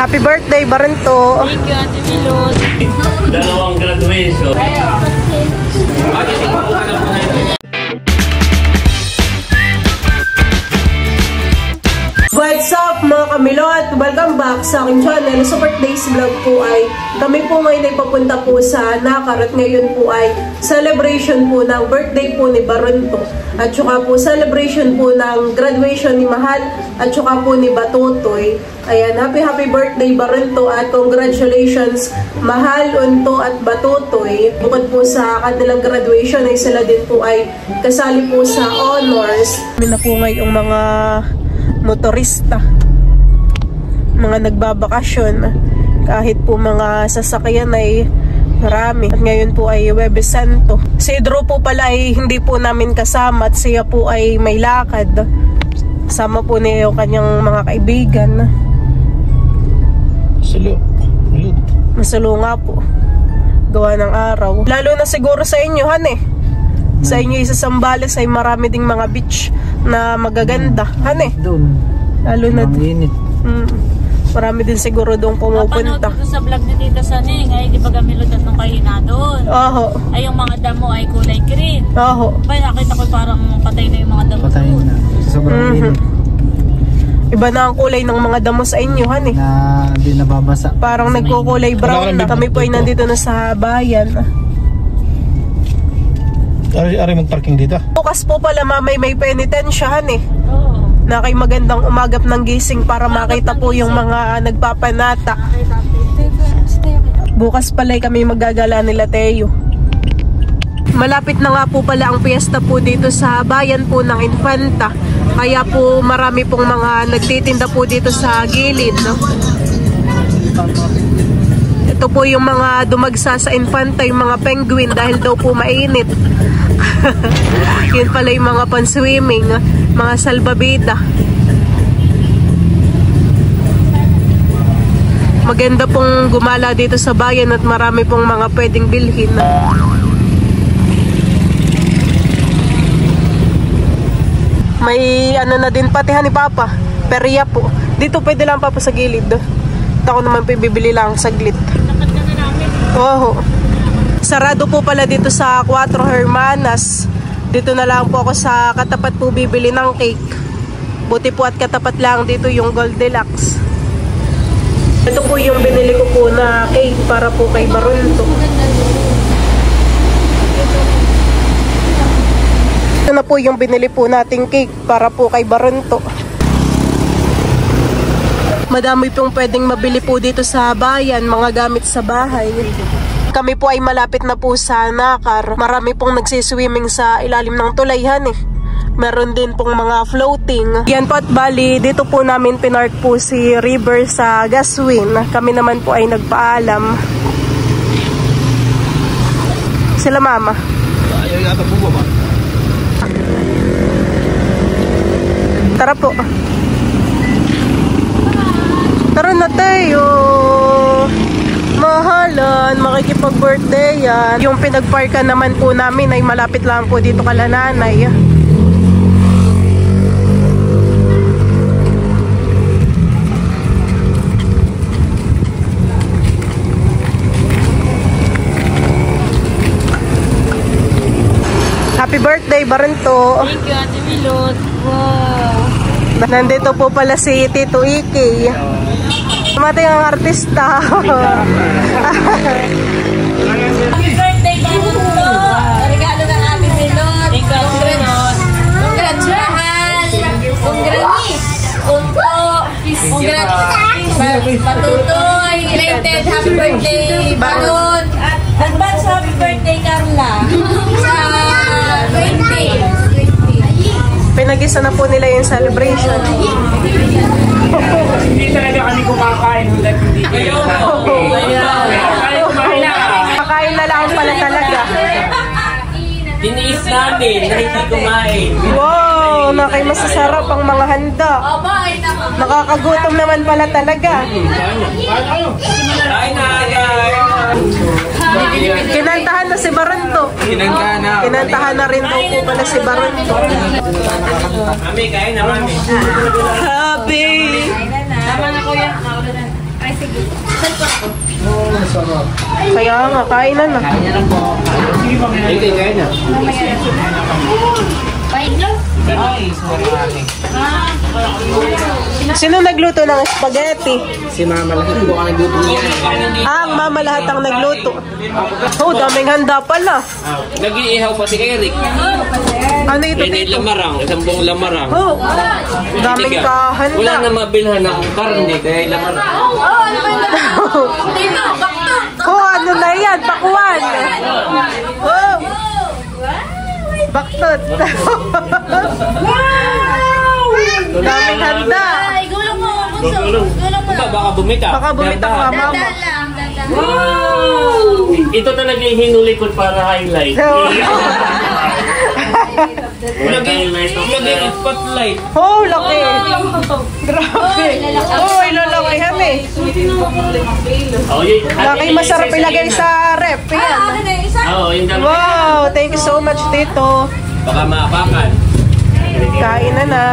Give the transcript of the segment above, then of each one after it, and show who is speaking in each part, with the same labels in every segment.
Speaker 1: Happy birthday, Baranto.
Speaker 2: Thank you, Ate Milot.
Speaker 3: Dalawang graduation.
Speaker 1: What's up mga kamilot? Welcome back sa aking channel. Sa birthday's vlog po ay kami po ngayon ay papunta po sa Nakar at ngayon po ay celebration po ng birthday po ni Baranto. At saka po celebration po ng graduation ni Mahal at saka po ni Batutoy. Ayan, happy birthday Baranto at congratulations Mahal, Unto at Batutoy. Bukod po sa kanilang graduation ay sila din po ay kasali po sa honors. Kami na po ngayong mga motorista, mga nagbabakasyon, kahit po mga sasakyan ay marami. At ngayon po ay Huwebes Santo. Si Drew po pala ay hindi po namin kasama at siya po ay may lakad. Kasama po niya yung kanyang mga kaibigan. Masalo nga po, gawa ng araw. Lalo na siguro sa inyo, Han eh. Sa inyo isa Sambales ay marami ding mga beach na magaganda. Han eh. Lalo na doon. Marami din siguro doon pumupunta.
Speaker 2: Napanood ko sa vlog ni Tita Saning, ay di ba gamilot at nung kahina doon?
Speaker 1: Oho.
Speaker 2: Ay yung mga damo ay kulay green.
Speaker 1: Oho.
Speaker 2: Ay nakita ko parang patay na yung mga damo.
Speaker 4: Patay na. Sobrang init.
Speaker 1: Iba na ang kulay ng mga damo sa inyo, Han eh.
Speaker 4: Na hindi nababasa.
Speaker 1: Parang nagkukulay brown na. Kami po ay nandito na sa bayan.
Speaker 4: Ari mag-parking dito?
Speaker 1: Bukas po pala mamay may penitensyahan eh.
Speaker 2: Oo.
Speaker 1: Na kay magandang umagap ng gising para makita po yung mga nagpapanata. Bukas pala kami magagala nila Teo. Malapit na nga po pala ang piyesta po dito sa bayan po ng Infanta. Kaya po marami pong mga nagtitinda po dito sa gilid. No? Ito po yung mga dumagsa sa Infanta, yung mga penguin dahil daw po mainit. Yun pala yung mga pan-swimming, mga salbabida. Maganda pong gumala dito sa bayan at marami pong mga pwedeng bilhin. May ano na din patihan ni Papa, perya po. Dito pwede lang Papa sa gilid. Ako naman bibili lang saglit. Oo. Sarado po pala dito sa Cuatro Hermanas. Dito na lang po ako sa katapat po bibili ng cake. Buti po at katapat lang dito yung Gold Deluxe. Ito po yung binili ko po na cake para po kay Baranto. Ito na po yung binili po nating cake para po kay Baranto. Madami pong pwedeng mabili po dito sa bayan, mga gamit sa bahay. Kami po ay malapit na po sa Nakar. Marami pong nagsiswimming sa ilalim ng tulayhan eh. Meron din pong mga floating. Yan po at bali, dito po namin pinark po si River sa Gaswin. Kami naman po ay nagpaalam. Sila mama.
Speaker 4: Ayaw yata po ba?
Speaker 1: Tara po. Tara na tayo. Mahalan, makikipag-birthday yan. Yung pinagparkan naman po namin ay malapit lang po dito kala nanay. Happy birthday, Baranto.
Speaker 2: Thank you, Ate Milot. Wow.
Speaker 1: Nandito po pala si Tito Iki. Matay ang artista.
Speaker 2: Happy birthday, Baranto! Regalo ng Ate Milot. Thank you, Ate Milot. Congrats, Mahal. Congrats. Unto. Congrats. Batutoy. Related. Happy birthday, Baron. Advance happy birthday, Carla. Sa 20.
Speaker 1: Pinag-isa na po nila yung celebration.
Speaker 3: Hindi talaga kami kumakain ulit hindi kayo.
Speaker 1: Kakain na lang pala talaga.
Speaker 3: Tiniis namin na hindi kumain.
Speaker 1: Wow, nakay masasarap ang mga handa. Nakakagutom naman pala talaga.
Speaker 3: Kain na guys.
Speaker 1: Kinantahan na si Baranto. Kinantahan na rin daw po pala si Baranto.
Speaker 3: Mami, kain na mami.
Speaker 1: Happy.
Speaker 2: Tama na kuya.
Speaker 1: Kaya nga, kain na na. Sino nagluto ng spaghetti?
Speaker 4: Si Mama lahat po ang nagluto niya.
Speaker 1: Ang mama lahat ang nagluto. Oh, daming handa pala.
Speaker 3: Nag-iihaw pa si Eric.
Speaker 1: Ano ito
Speaker 3: May
Speaker 1: dito?
Speaker 3: lamarang, isang buong lamarang.
Speaker 1: Oh, daming kahanda.
Speaker 3: Wala na mabilhan ng karne, kaya lamarang.
Speaker 1: Oh, ano na yan? Pakuan. Oh. Baktot. Daming handa.
Speaker 2: Ay, gulong mo, bunso. Gulong mo.
Speaker 3: Baka bumita.
Speaker 1: Baka bumita ka, mama.
Speaker 2: Dandan lang, dandan.
Speaker 3: Ito talaga yung hinulikod para highlight. Lagay spotlight.
Speaker 1: Oh, laki. Grabe. Oh, ilalaki kami. Laki, masarap ilagay sa rep. Yan.
Speaker 3: Oo, yung dalawa.
Speaker 1: Wow, thank you so much, Tito.
Speaker 3: Baka maapakan.
Speaker 1: Kain na na.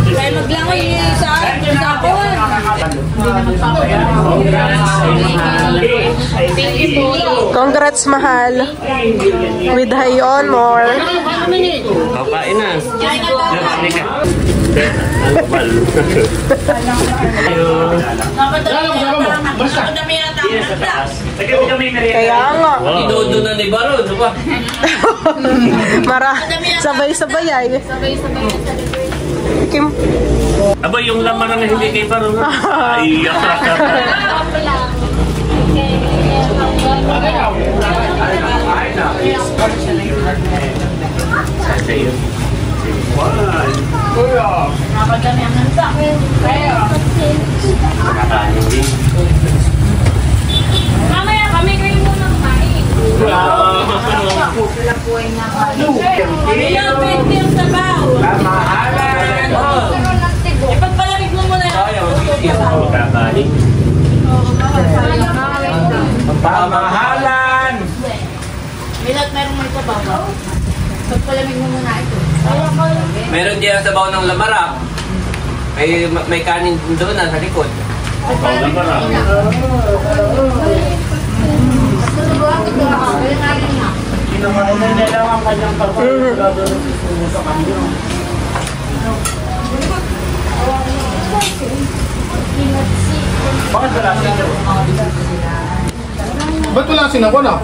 Speaker 2: Kaya maglangoy sa sabon.
Speaker 1: Congrats, mahal. With high on more.
Speaker 3: Papain na.
Speaker 1: Kaya nga.
Speaker 3: Inodo na ni Baron, di ba?
Speaker 1: Sabay-sabay ay. Kim.
Speaker 3: Aba, yung laman na hindi kay Baron. Ay,
Speaker 2: Mamaya kami kayo muna kumain. Ilapit yung sabaw. Ipagpalamig mo muna yun.
Speaker 3: Pamahalan!
Speaker 2: Milat meron mo ito babaw. Pagpalamig mo muna ito.
Speaker 3: Meron diyan sa baon ng lamarang. May kanin doon na sa likod. Lamarang.
Speaker 4: Ba't wala sinako na?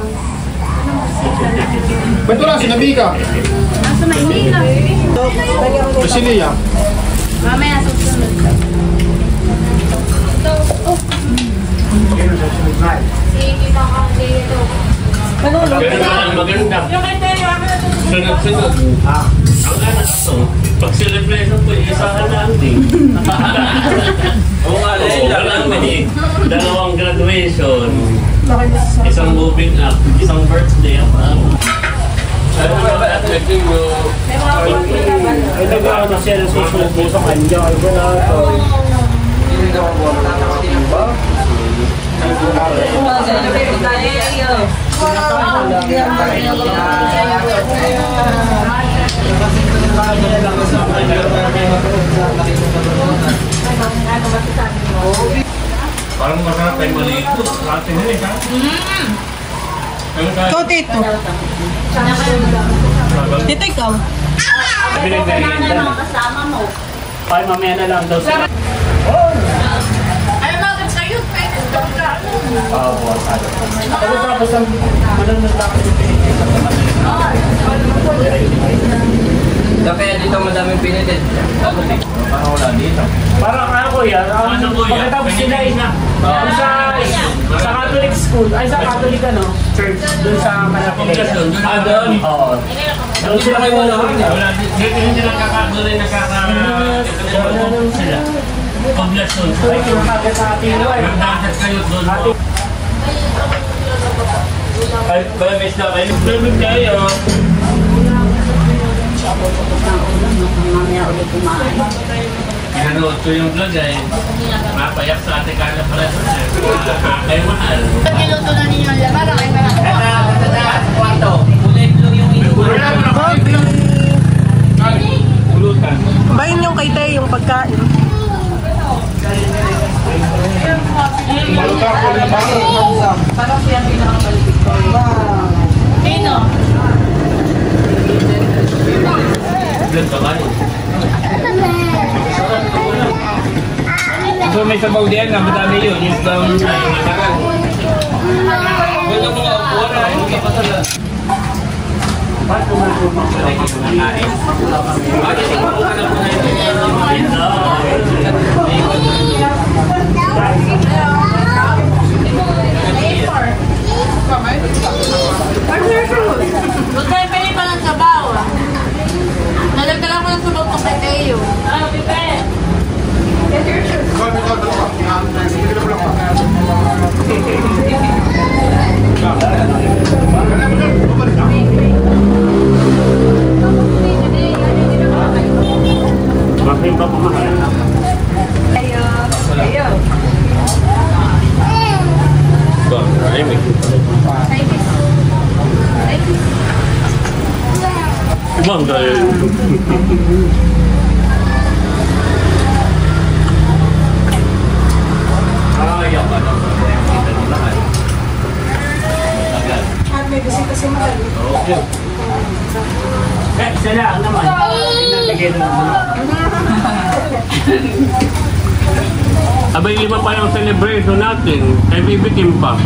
Speaker 4: Ba't wala sinabika?
Speaker 2: Nasa Maynila.
Speaker 4: Basilia.
Speaker 2: Mamaya susunod. Sige, baka dito.
Speaker 3: Maganda. Sunod-sunod. Ang anak ito, pag celebration po, isahan na ang din. Oo nga, lang namin eh. 2 graduation, isang moving up, isang birthday. Ano ba ba at naging
Speaker 5: Ay, nag-ano siya ng susunod mo sa kanya. Ay, wala ito.
Speaker 3: parang masarap ay maligo. Lahat na rin, ha?
Speaker 1: Ikaw, Tito. Tito, ikaw.
Speaker 2: Kasama mo.
Speaker 5: Ay, mamaya na lang daw sila.
Speaker 2: Ay, bakit sa'yo?
Speaker 5: Tapos ang manunod lang kasi
Speaker 3: Kaya dito madaming pinitin. Parang wala dito.
Speaker 5: parang ako yan. Pagkatapos sila sa Catholic school, ay sa Catholic church, dun sa Manapilay.
Speaker 3: Doon?
Speaker 5: Oo.
Speaker 3: Doon sila kayo wala. Dito hindi nakakagulay, sila. Poblasyon.
Speaker 5: Ay, kumakagat sa atin.
Speaker 3: Nagdagat kayo doon. Ay, balabis na kayo. Balabis kayo. Pinanood ko yung vlog ay mapayak sa ating kala pala kayo mahal.
Speaker 2: Niluto na ninyo ang laman. Ay,
Speaker 3: Kwarto, ulit lang yung
Speaker 5: Pulutan.
Speaker 1: Bayin yung kay Tay, yung pagkain.
Speaker 4: Malutak ko na parang
Speaker 2: Parang siya ang pinakamalipit ko. Wow! Sino?
Speaker 3: Blood pa kayo.
Speaker 5: So may sabaw diyan na madami yun. Yung daw yung nakaral. Wala mo nga wala. Hindi pa sala. Ba't kumagumang ko lang yung nakain? Bakit ikaw ka na po na yun?
Speaker 2: Huwag tayo pili pa ng sabaw. Nalagdagan ko ng sunog ng Peteo. Ah, Pepe!
Speaker 3: Bakit ba kumakain?
Speaker 2: Ayaw.
Speaker 3: Amy. Ibang dahil.
Speaker 5: Ayaw ka lang. Kita nyo lahat.
Speaker 1: May bisita si Mahal.
Speaker 5: Okay. Isa lang naman. Nagbigay na naman.
Speaker 3: Abay, iba pa yung celebration natin. Kay bibitin pa.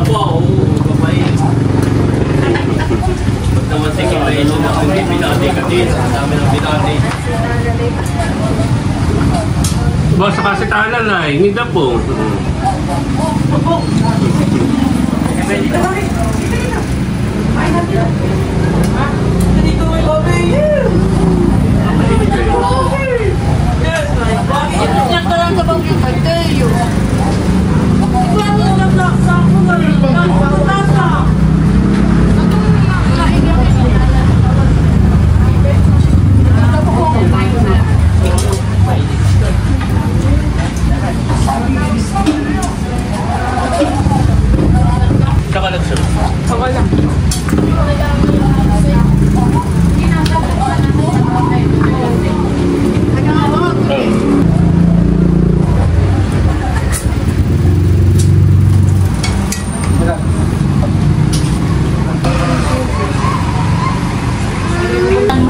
Speaker 5: Wow, kapay. Ba't naman si celebration na kung di binati ka din? Ang dami ng binati.
Speaker 3: Boss, kasi talalay. Hindi na po.
Speaker 2: Yan ka lang sa bang yung Peteo. Ito ang naglalaksa ako ngayon. Naglalaksa.
Speaker 3: Saka lang sir.
Speaker 1: Ako lang.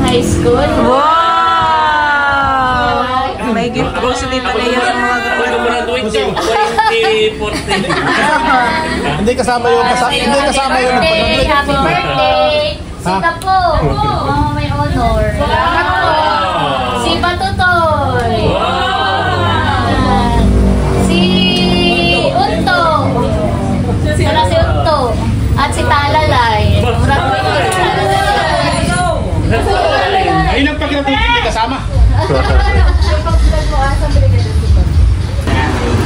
Speaker 2: High school.
Speaker 1: Wow! May gift po si Tita Lea sa mga
Speaker 3: Graduate din. 2014.
Speaker 4: Hindi kasama yung
Speaker 6: Happy birthday! Happy birthday! Sita po! Mama may honor. Salamat po! Si Batutoy! Si Unto! Wala si Unto! At si Talalay.
Speaker 4: Ayun ang pag-graduate hindi kasama.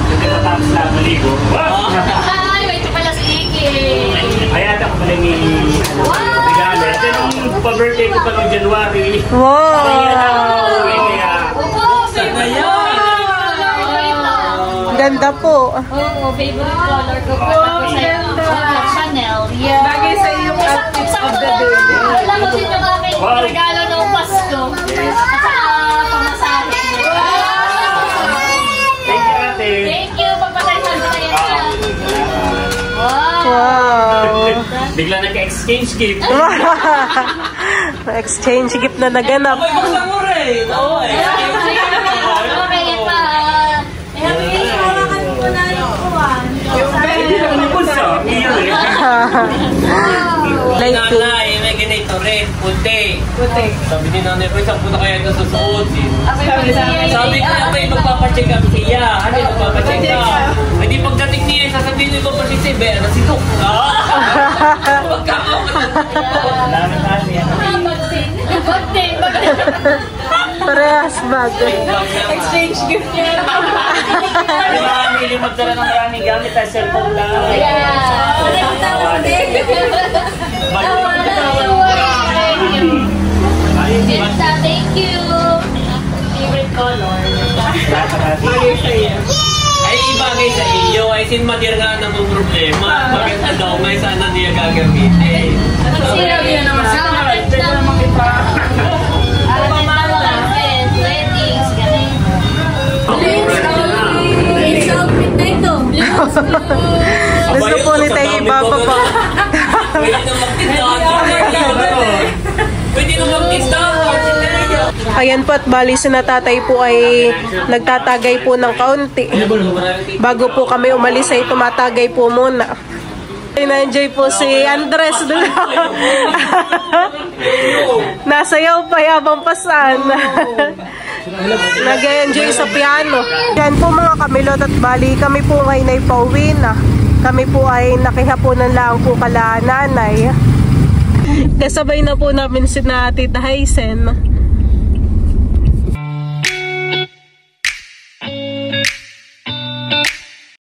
Speaker 5: Hindi pa tapos na maligo.
Speaker 6: Ay, wait pala si Iki.
Speaker 5: Ayan ako pala ni regalo. Ito yung pa-birthday ko pa noong January.
Speaker 1: Wow!
Speaker 5: Kaya
Speaker 6: Opo, favorite
Speaker 1: Ganda po.
Speaker 6: Oo, favorite color ko po. Chanel. Yeah.
Speaker 1: Bagay sa iyong outfit of the day.
Speaker 6: Alam mo din yung aking regalo noong Pasko. At saka pamasahe.
Speaker 5: thank you ate.
Speaker 6: Thank you. Pagpasaysan ko kayo. Wow.
Speaker 1: Wow!
Speaker 5: Bigla nagka-exchange gift.
Speaker 1: Exchange gift na naganap.
Speaker 6: Okay, pa. Hawakan mo na yung kuwan.
Speaker 5: Yung bulsa. Iyon eh.
Speaker 1: Lighting.
Speaker 7: Nanay, may ganito rin, puti.
Speaker 1: Puti.
Speaker 7: Sabi ni nanay ko, isang puta kaya ito susuotin. Sabi ko na may magpapacheck up siya. Ano yung magpapacheck up? Hindi pagdating niya, sasabihin niyo magpapacheck siya, be, ano si Tuk? Magkakawalan.
Speaker 5: Salamat ate.
Speaker 6: Bagtin.
Speaker 1: Parehas bag.
Speaker 6: Exchange gift niya.
Speaker 5: Hindi magdala ng maraming gamit ay cellphone lang.
Speaker 6: Thank you. Favorite color.
Speaker 7: Ay, ibagay sa iyo. Ay, sinmadir nga ng problema. Maganda daw, may sana niya gagamitin.
Speaker 6: Sira yun naman sa weddings, ganun.
Speaker 1: Gusto Ayan po at bali si natatay po ay nagtatagay po ng kaunti. Bago po kami umalis ay tumatagay po muna. Na-enjoy po si Andres doon. Nasayaw pa yabang pasan. Nag-enjoy sa piano. Yan po mga kamilot at bali kami po ngayon ay pauwi na. Kami po ay nakihaponan lang po kala nanay. Kasabay na po namin si na Tita Haisen.